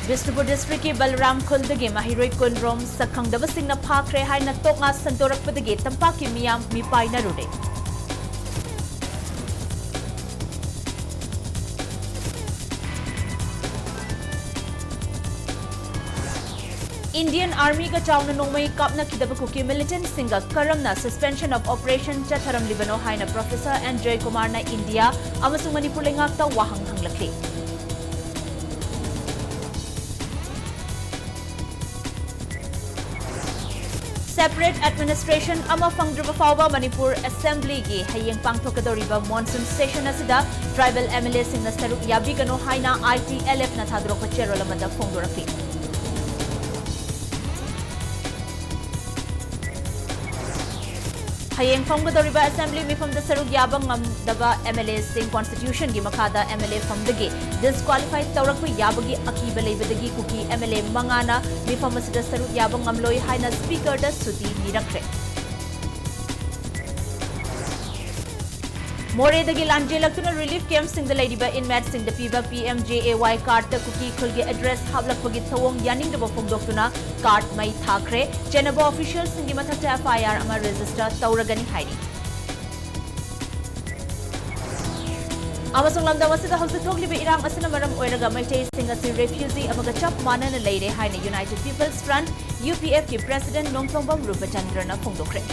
Bishnupur district ki Balram Khundagi Mahiroi Kunrom Sakhangdaba Singna Phakre Haina Toknga Santorakpadagi Tampaki Miyam Mipai Narude. Indian Army ka chawna nongmai kapna kidaba kuki militant singa karamna suspension of operation chatharam libano haina Professor Joy Kumar na India amasung Manipur lengakta wahang hanglakli. Separate administration ama fangdruba fawba Manipur Assembly gi hayeng pangthokadoriba monsoon session asida tribal MLA singna saruk yabigano haina ITLF na thadrokpa cherolamada phongdorakli. Hayeng Fonggadoriba Assembly mifam da sarug yabang ngamdaba MLA sing Constitution gi makhada MLA famdagi disqualified tawrakpu yabagi akiba leibadagi kuki MLA mangana mifam asida sarug yabang ngamloi haina Speaker da suti nirakre. Moredagi lanjelaktuna relief camp sing da ladiba inmates sing da piba PMJAY card da kuki khulgi address hablakpagi thawong yaning da phongdoktuna card mai thakre Chenaba officials sing gi mathakta FIR ama register tawragani hairi. Amasung lamda wasida hausa thogliba irang asina maram oiraga maitei sing asi refugee amaga chap manana leire haina United People's Front UPF ki president Nongthongbam Rupachandra na phongdokre.